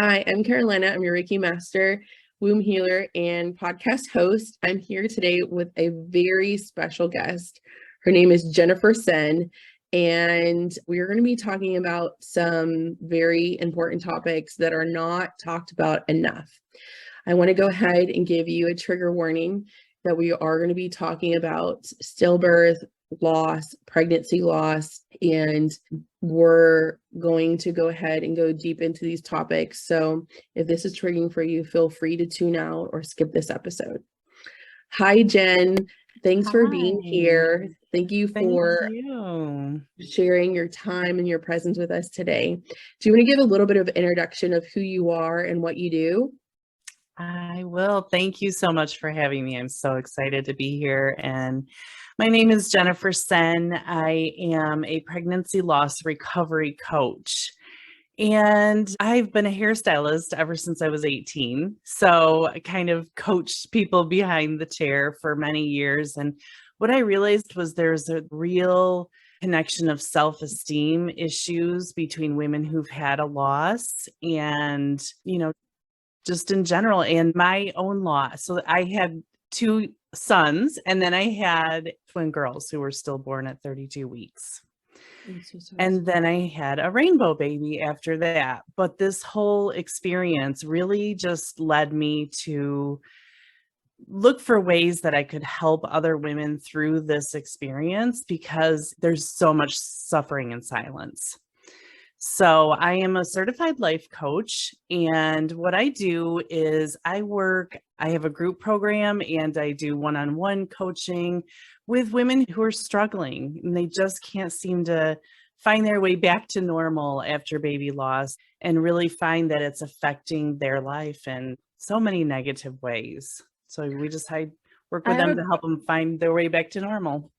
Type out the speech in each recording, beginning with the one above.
Hi, I'm Carolina. I'm your Reiki master, womb healer, and podcast host. I'm here today with a very special guest. Her name is Jennifer Senn, and we are going to be talking about some very important topics that are not talked about enough. I want to go ahead and give you a trigger warning that we are going to be talking about stillbirth, loss, pregnancy loss, and we're going to go ahead and go deep into these topics. So if this is triggering for you, feel free to tune out or skip this episode. Hi, Jenn. Thanks for being here. Thank you for sharing your time and your presence with us today. Do you want to give a little bit of introduction of who you are and what you do? I will. Thank you so much for having me. I'm so excited to be here. And my name is Jennifer Senn. I am a pregnancy loss recovery coach. And I've been a hairstylist ever since I was 18. So I kind of coached people behind the chair for many years. And what I realized was there's a real connection of self-esteem issues between women who've had a loss and, just in general, and my own loss. So I had 2 sons, and then I had twin girls who were stillborn at 32 weeks. And then I had a rainbow baby after that. But this whole experience really just led me to look for ways that I could help other women through this experience because there's so much suffering in silence. So I am a certified life coach, and what I do is I have a group program and I do one-on-one coaching with women who are struggling and they just can't seem to find their way back to normal after baby loss and really find that it's affecting their life in so many negative ways. So we just work with them to help them find their way back to normal.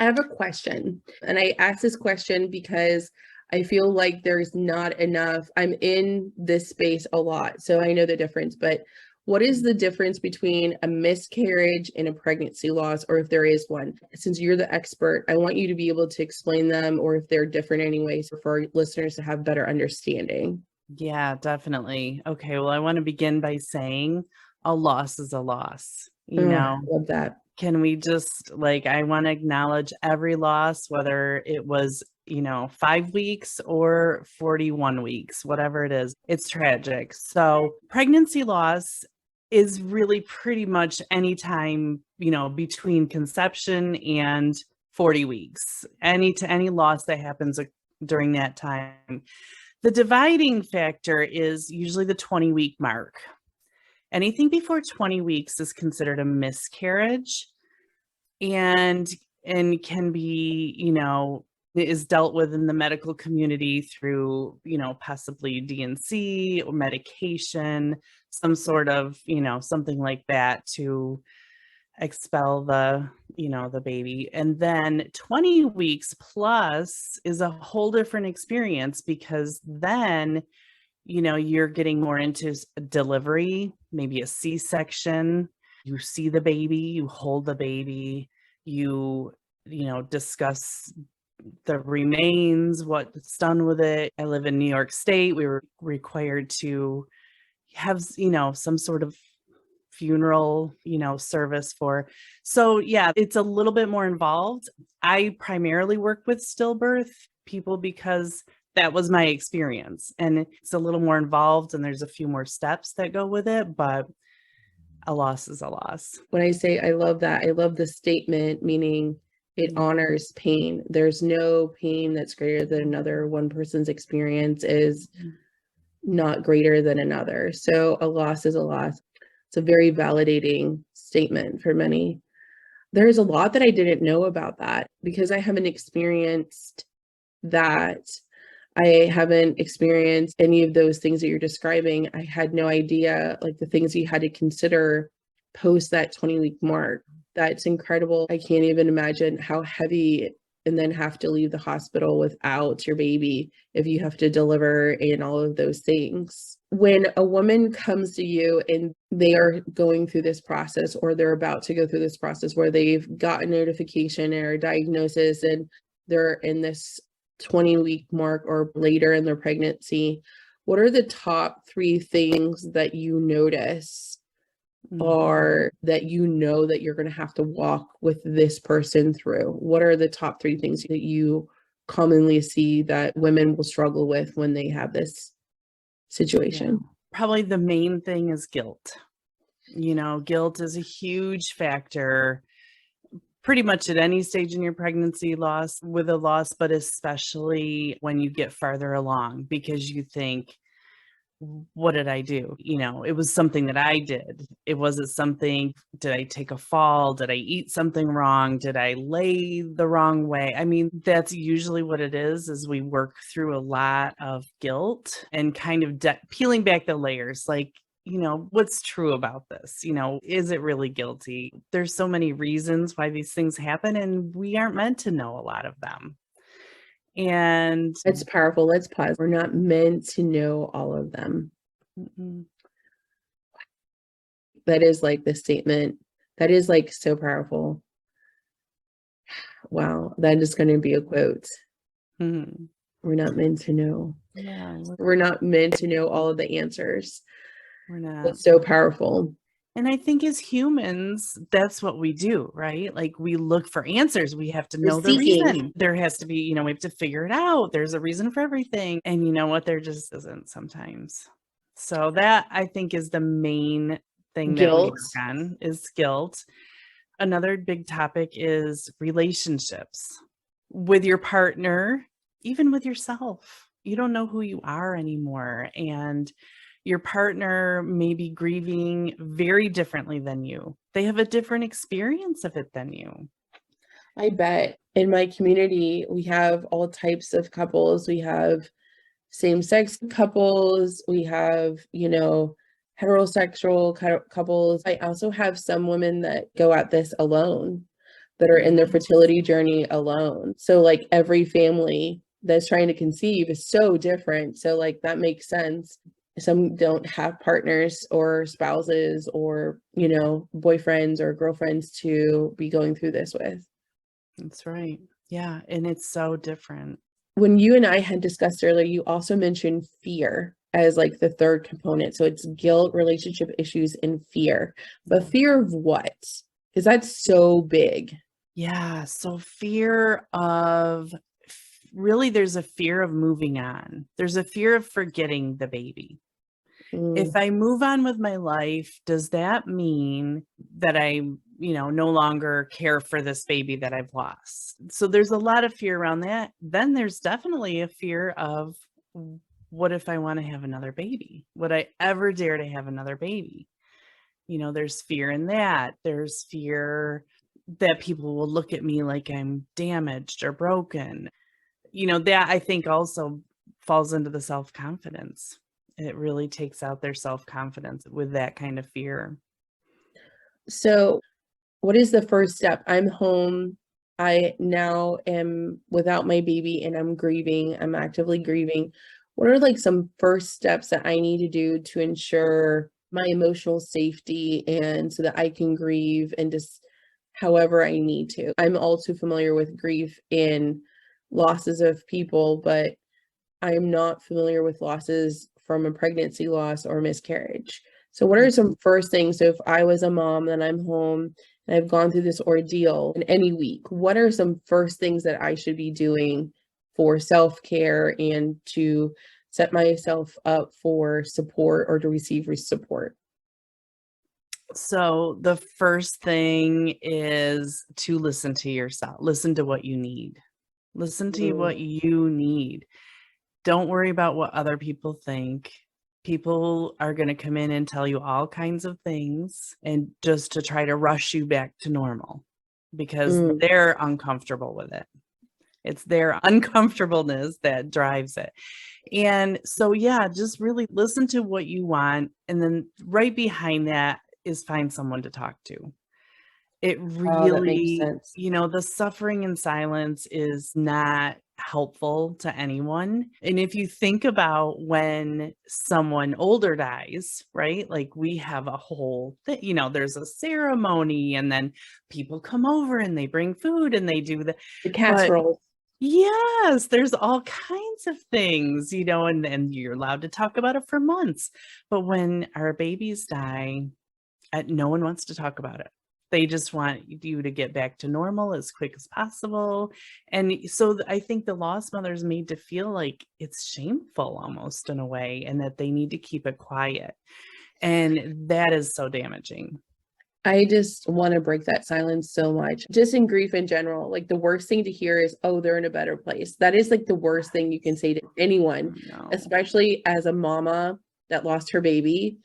I have a question, and I ask this question because I feel like there's not enough. I'm in this space a lot, so I know the difference, but what is the difference between a miscarriage and a pregnancy loss, or if there is one? Since you're the expert, I want you to be able to explain them, or if they're different anyways, for our listeners to have better understanding. Yeah, definitely. Okay, well, I want to begin by saying a loss is a loss. I love that. Can we just I want to acknowledge every loss, whether it was 5 weeks or 41 weeks, whatever it is, it's tragic. So pregnancy loss is really pretty much any time, between conception and 40 weeks, any loss that happens during that time. The dividing factor is usually the 20-week mark. Anything before 20 weeks is considered a miscarriage and can be, is dealt with in the medical community through, possibly D&C or medication, some sort of, something like that to expel the baby. And then 20 weeks plus is a whole different experience because then, you're getting more into delivery, maybe a C-section. You see the baby, you hold the baby, you discuss the remains, what's done with it. I live in New York State. We were required to have, some sort of funeral, service for. So yeah, it's a little bit more involved. I primarily work with stillbirth people because that was my experience, and it's a little more involved and there's a few more steps that go with it, but a loss is a loss. When I say I love that, I love the statement, meaning it honors pain. There's no pain that's greater than another. One person's experience is not greater than another. So a loss is a loss. It's a very validating statement for many. There's a lot that I didn't know about that because I haven't experienced that. I haven't experienced any of those things that you're describing. I had no idea, the things you had to consider post that 20-week mark. That's incredible. I can't even imagine how heavy, and then have to leave the hospital without your baby if you have to deliver and all of those things. When a woman comes to you and they are going through this process, or they're about to go through this process where they've got a notification or a diagnosis and they're in this 20-week mark or later in their pregnancy, what are the top 3 things that you notice are that you know that you're going to have to walk with this person through? What are the top 3 things that you commonly see that women will struggle with when they have this situation? Yeah. Probably the main thing is guilt. Guilt is a huge factor pretty much at any stage in your pregnancy with a loss, but especially when you get farther along, because you think, what did I do? It was something that I did. It wasn't something, did I take a fall? Did I eat something wrong? Did I lay the wrong way? I mean, that's usually what it is we work through a lot of guilt and kind of peeling back the layers. Like, what's true about this? Is it really guilty? There's so many reasons why these things happen, and we aren't meant to know a lot of them. And it's powerful. Let's pause. We're not meant to know all of them. That is like the statement. That is like so powerful. Wow. That is going to be a quote. We're not meant to know. Yeah. We're not meant to know all of the answers. We're not. It's so powerful. And I think as humans, that's what we do, right? Like, we look for answers. We have to know the reason. There has to be, we have to figure it out. There's a reason for everything. And you know what? There just isn't sometimes. So that, I think, is the main thing that we work on, is guilt. Another big topic is relationships with your partner, even with yourself. You don't know who you are anymore. And your partner may be grieving very differently than you. They have a different experience of it than you. I bet. In my community, we have all types of couples. We have same-sex couples. We have, heterosexual couples. I also have some women that go at this alone, that are in their fertility journey alone. So like every family that's trying to conceive is so different. So like that makes sense. Some don't have partners or spouses or, boyfriends or girlfriends to be going through this with. That's right. Yeah. And it's so different. When you and I had discussed earlier, you also mentioned fear as like the third component. So it's guilt, relationship issues, and fear. But fear of what? Because that's so big. Yeah. So fear of, really, there's a fear of moving on. There's a fear of forgetting the baby. If I move on with my life, does that mean that I, no longer care for this baby that I've lost? So there's a lot of fear around that. Then there's definitely a fear of, what if I want to have another baby? Would I ever dare to have another baby? There's fear in that. There's fear that people will look at me like I'm damaged or broken. That I think also falls into the self-confidence. It really takes out their self-confidence with that kind of fear. So what is the first step? I'm home. I now am without my baby and I'm grieving. I'm actively grieving. What are like some first steps that I need to do to ensure my emotional safety and so that I can grieve and just however I need to? I'm also familiar with grief in losses of people, but I'm not familiar with losses from a pregnancy loss or miscarriage. So what are some first things? So if I was a mom and I'm home and I've gone through this ordeal in any week, what are some first things that I should be doing for self-care and to set myself up for support or to receive support? So the first thing is to listen to yourself. Listen to what you need. Listen to what you need. Don't worry about what other people think. People are going to come in and tell you all kinds of things and just to try to rush you back to normal because they're uncomfortable with it. It's their uncomfortableness that drives it. And so, yeah, just really listen to what you want. And then right behind that is find someone to talk to. It really, that makes sense. The suffering in silence is not helpful to anyone. And if you think about when someone older dies, right? Like we have a whole thing, there's a ceremony and then people come over and they bring food and they do the casserole. Yes, there's all kinds of things, and you're allowed to talk about it for months. But when our babies die, no one wants to talk about it. They just want you to get back to normal as quick as possible. And so I think the lost mother is made to feel like it's shameful almost in a way, and that they need to keep it quiet. And that is so damaging. I just want to break that silence so much. Just in grief in general, like the worst thing to hear is, oh, they're in a better place. That is like the worst thing you can say to anyone, especially as a mama that lost her baby.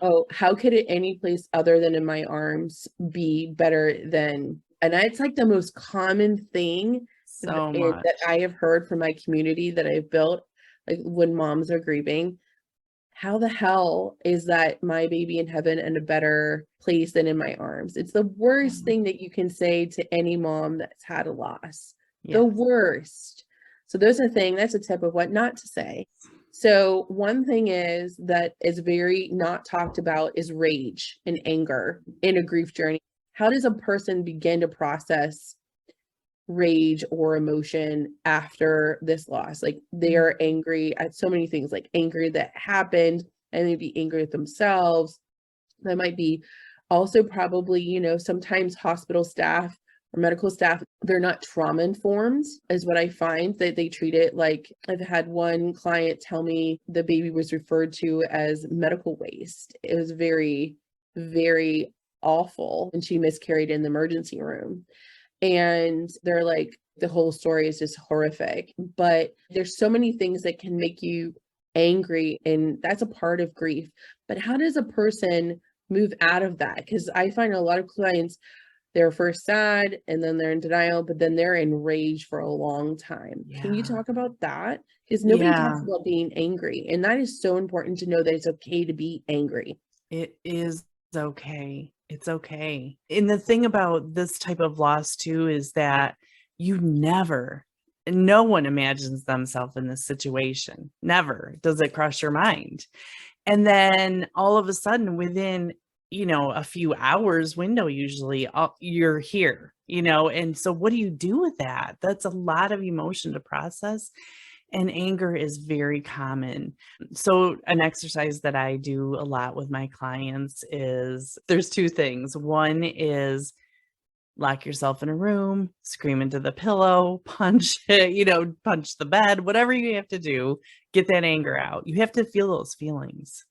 Oh, how could it any place other than in my arms be better than? And it's like the most common thing that I have heard from my community that I've built, like when moms are grieving. How the hell is that my baby in heaven in a better place than in my arms? It's the worst thing that you can say to any mom that's had a loss. Yes. The worst. So that's a tip of what not to say. So one thing is that is very not talked about is rage and anger in a grief journey. How does a person begin to process rage or emotion after this loss? Like they are angry at so many things, like angry that happened, and they'd be angry at themselves. That might be also probably, sometimes hospital staff or medical staff, they're not trauma informed is what I find, that they treat it like, I've had one client tell me the baby was referred to as medical waste. It was very, very awful. And she miscarried in the emergency room. And they're like, the whole story is just horrific. But there's so many things that can make you angry, and that's a part of grief. But how does a person move out of that? Because I find a lot of clients, they're first sad and then they're in denial, but then they're in rage for a long time. Yeah. Can you talk about that? Because nobody talks about being angry. And that is so important to know that it's okay to be angry. It is okay. It's okay. And the thing about this type of loss too is that no one imagines themselves in this situation. Never does it cross your mind. And then all of a sudden within, a few hours window, usually you're here, and so what do you do with that? That's a lot of emotion to process. And anger is very common. So an exercise that I do a lot with my clients is, there's two things. One is lock yourself in a room, scream into the pillow, punch it, punch the bed, whatever you have to do, get that anger out. You have to feel those feelings.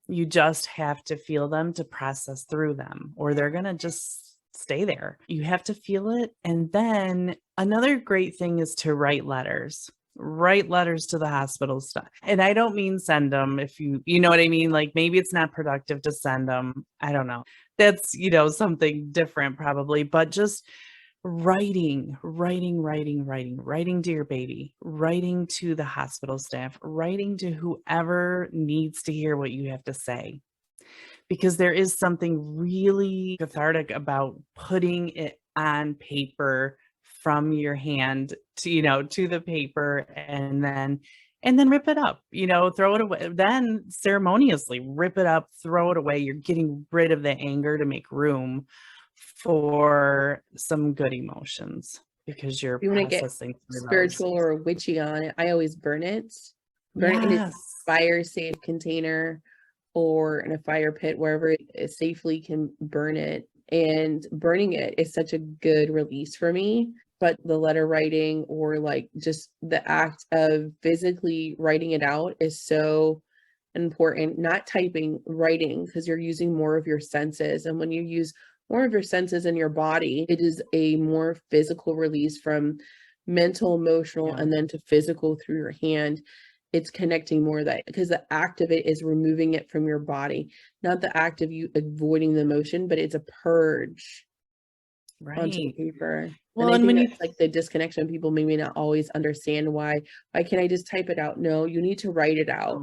You just have to feel them to process through them, or they're going to just stay there. You have to feel it. And then another great thing is to write letters to the hospital staff. And I don't mean send them if you know what I mean? Like maybe it's not productive to send them. I don't know. That's, something different probably, but just writing to your baby, writing to the hospital staff, writing to whoever needs to hear what you have to say. Because there is something really cathartic about putting it on paper from your hand to the paper, and then rip it up, throw it away, then ceremoniously rip it up, throw it away. You're getting rid of the anger to make room for some good emotions, because you're processing spiritual or witchy on it. I always burn it in a fire safe container or in a fire pit, wherever it safely can burn it. And burning it is such a good release for me. But the letter writing, or like just the act of physically writing it out, is so important. Not typing, writing, because you're using more of your senses. And when you use more of your senses in your body, it is a more physical release from mental, emotional, and then to physical through your hand. It's connecting more of that, because the act of it is removing it from your body, not the act of you avoiding the emotion, but it's a purge onto paper. Well, and I think that's like the disconnection. People maybe not always understand why can't I just type it out? No, you need to write it out.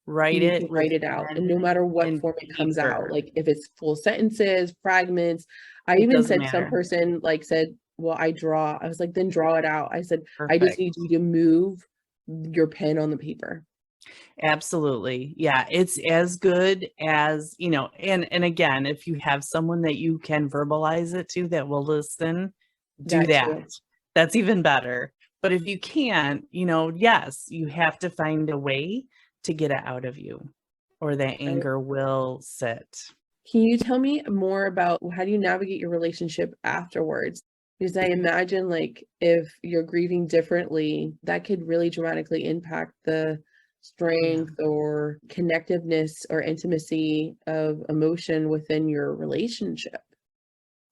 Write it out. And no matter what form it comes out, like if it's full sentences, fragments. I even said some person said, well, I draw. I was like, then draw it out. I said, I just need you to move your pen on the paper. Absolutely. Yeah. It's as good as, and again, if you have someone that you can verbalize it to that will listen, do that. That's even better. But if you can't, yes, you have to find a way to get it out of you, or that anger will sit. Can you tell me more about how do you navigate your relationship afterwards? Because I imagine like if you're grieving differently, that could really dramatically impact the strength or connectiveness or intimacy of emotion within your relationship.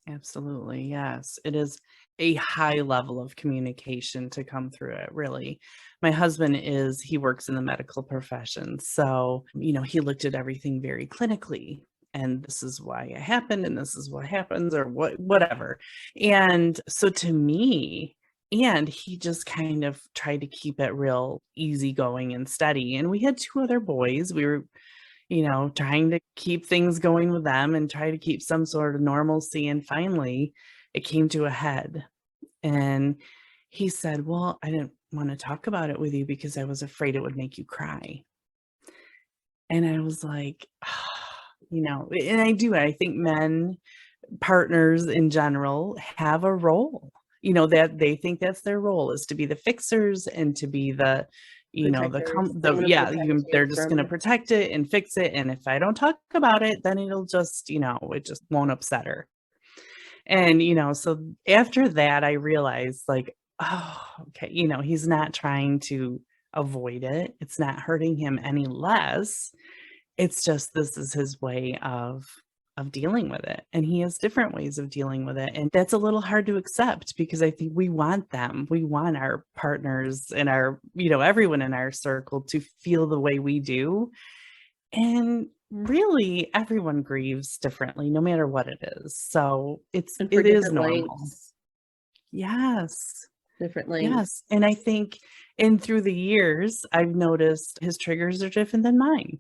Absolutely. Yes. It is a high level of communication to come through it, really. My husband he works in the medical profession. So, he looked at everything very clinically. And this is why it happened, and this is what happens, or whatever. And so to me, and he just kind of tried to keep it real easygoing and steady. And we had 2 other boys. We were trying to keep things going with them and try to keep some sort of normalcy. And finally, it came to a head. And he said, well, I didn't want to talk about it with you because I was afraid it would make you cry. And I was like, and I think men, partners in general, have a role, that they think that's their role, is to be the fixers and to be they're just going to protect it and fix it. And if I don't talk about it, then it'll just, it just won't upset her. And, so after that, I realized like, oh, okay, he's not trying to avoid it. It's not hurting him any less. It's just, this is his way of dealing with it. And he has different ways of dealing with it. And that's a little hard to accept because I think we want them. We want our partners and our, everyone in our circle to feel the way we do. And really everyone grieves differently, no matter what it is. So it is normal. Lengths. Yes. Different lengths. Yes. And I think, and through the years, I've noticed his triggers are different than mine.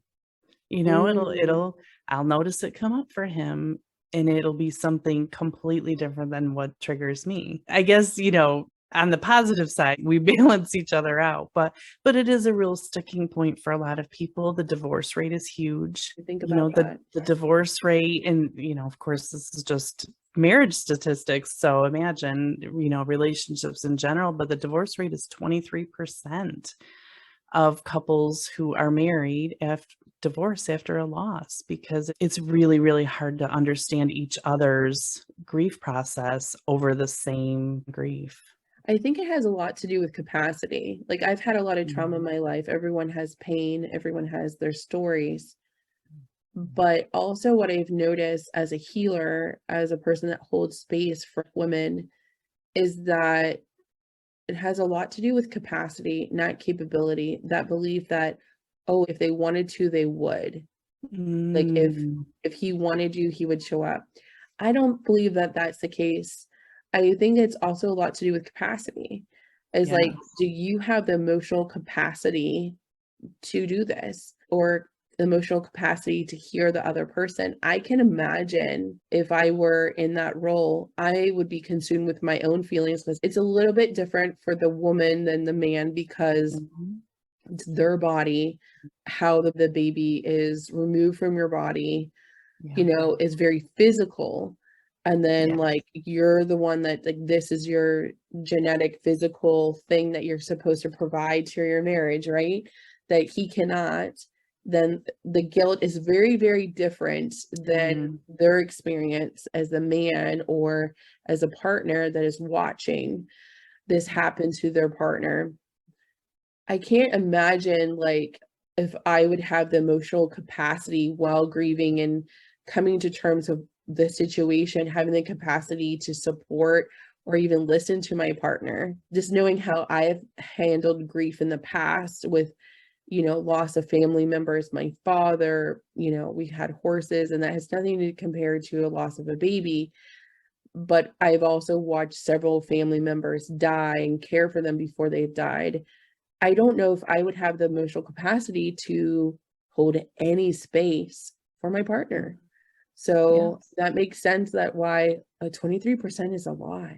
I'll notice it come up for him and it'll be something completely different than what triggers me. I guess, on the positive side, we balance each other out, but it is a real sticking point for a lot of people. The divorce rate is huge. Think about that. The divorce rate, and, of course, this is just marriage statistics. So imagine, relationships in general, but the divorce rate is 23% of couples who are married divorce after a loss, because it's really, really hard to understand each other's grief process over the same grief. I think it has a lot to do with capacity. Like I've had a lot of trauma in my life. Everyone has pain. Everyone has their stories. But also what I've noticed as a healer, as a person that holds space for women, is that it has a lot to do with capacity, not capability. That belief that, oh, if they wanted to, they would. Like if he wanted you, he would show up. I don't believe that that's the case. I think it's also a lot to do with capacity. It's like, do you have the emotional capacity to do this, or emotional capacity to hear the other person? I can imagine if I were in that role, I would be consumed with my own feelings, because it's a little bit different for the woman than the man, because it's their body. How the baby is removed from your body, is very physical. And then like you're the one that, like, this is your genetic physical thing that you're supposed to provide to your marriage, right? That he cannot. Then the guilt is very, very different than their experience as a man or as a partner that is watching this happen to their partner. I can't imagine like if I would have the emotional capacity while grieving and coming to terms with the situation, having the capacity to support or even listen to my partner, just knowing how I've handled grief in the past with, loss of family members. My father, we had horses, and that has nothing to compare to a loss of a baby. But I've also watched several family members die and care for them before they've died. I don't know if I would have the emotional capacity to hold any space for my partner. So that makes sense that why a 23% is a lot.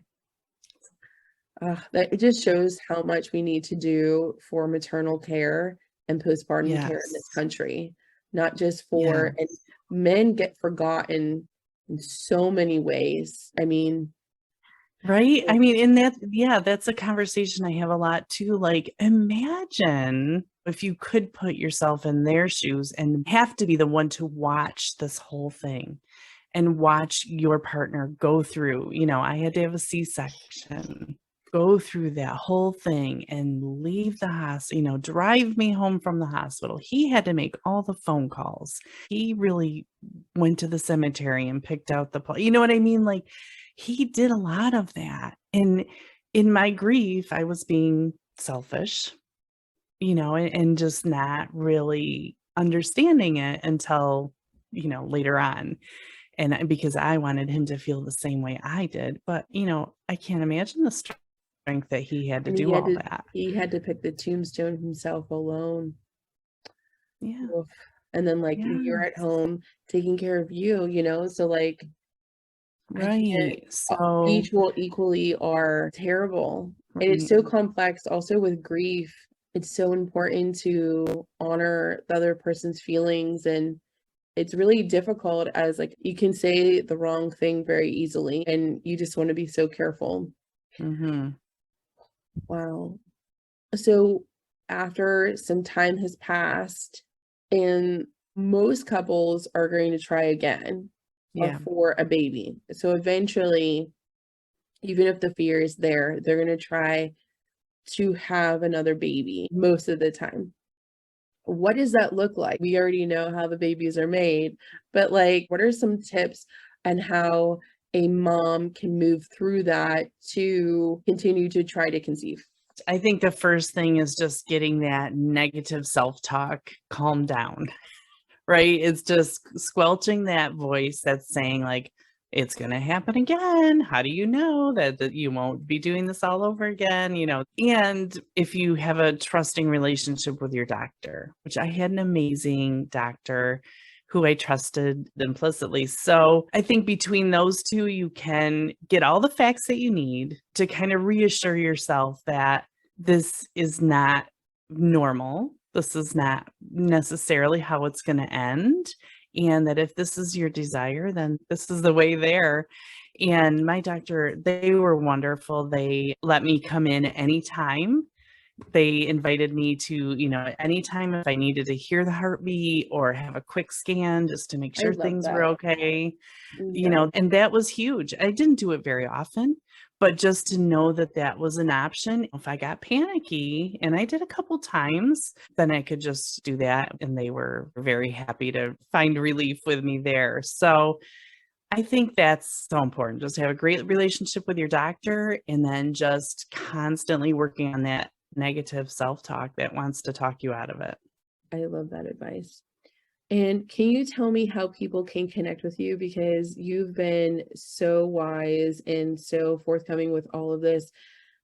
That it just shows how much we need to do for maternal care and postpartum care in this country, not just for, and men get forgotten in so many ways. I mean, Right. I mean, that's a conversation I have a lot too. Like, imagine if you could put yourself in their shoes and have to be the one to watch this whole thing and watch your partner go through, I had to have a C-section, go through that whole thing and leave the hospital, drive me home from the hospital. He had to make all the phone calls. He really went to the cemetery and picked out you know what I mean? Like, he did a lot of that. And in my grief, I was being selfish, and just not really understanding it until, later on. And because I wanted him to feel the same way I did. But, I can't imagine the strength that he had to do all that. He had to pick the tombstone himself alone. Yeah. And then you're at home taking care of you, so right. So each will equally are terrible. And it's so complex also with grief. It's so important to honor the other person's feelings, and it's really difficult as you can say the wrong thing very easily, and you just want to be so careful. Mm-hmm. Wow. So after some time has passed, and most couples are going to try again for a baby. So eventually, even if the fear is there, they're going to try to have another baby most of the time. What does that look like? We already know how the babies are made, but what are some tips on how a mom can move through that to continue to try to conceive? I think the first thing is just getting that negative self-talk calmed down, right? It's just squelching that voice that's saying it's going to happen again. How do you know that you won't be doing this all over again? And if you have a trusting relationship with your doctor, which I had an amazing doctor who I trusted implicitly. So I think between those two, you can get all the facts that you need to kind of reassure yourself that this is not normal. This is not necessarily how it's going to end. And that if this is your desire, then this is the way there. And my doctor, they were wonderful. They let me come in anytime. They invited me to, anytime if I needed to hear the heartbeat or have a quick scan just to make sure things were okay, and that was huge. I didn't do it very often, but just to know that was an option. If I got panicky, and I did a couple times, then I could just do that. And they were very happy to find relief with me there. So I think that's so important. Just have a great relationship with your doctor, and then just constantly working on that negative self-talk that wants to talk you out of it. I love that advice. And can you tell me how people can connect with you? Because you've been so wise and so forthcoming with all of this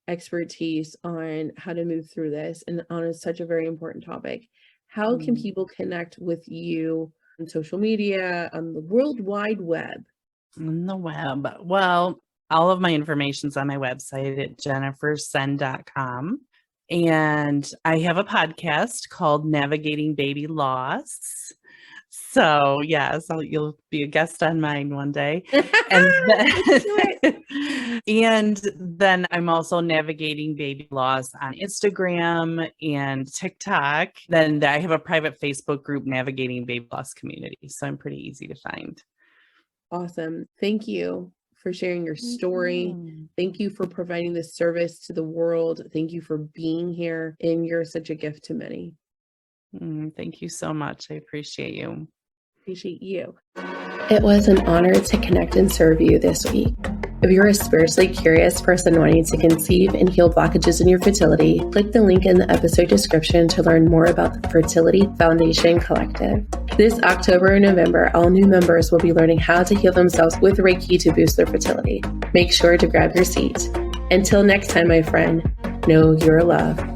expertise on how to move through this and on such a very important topic. How can people connect with you on social media, on the World Wide Web? On the web. Well, all of my information's on my website at jennifersenn.com. And I have a podcast called Navigating Baby Loss. So you'll be a guest on mine one day. And then I'm also navigating baby loss on Instagram and TikTok. Then I have a private Facebook group, Navigating Baby Loss Community. So I'm pretty easy to find. Awesome. Thank you for sharing your story. Thank you for providing this service to the world. Thank you for being here. And you're such a gift to many. Thank you so much. I appreciate you. Appreciate you. It was an honor to connect and serve you this week. If you're a spiritually curious person wanting to conceive and heal blockages in your fertility, click the link in the episode description to learn more about the Fertility Foundation Collective. This October and November, all new members will be learning how to heal themselves with Reiki to boost their fertility. Make sure to grab your seat. Until next time, my friend, know you're loved.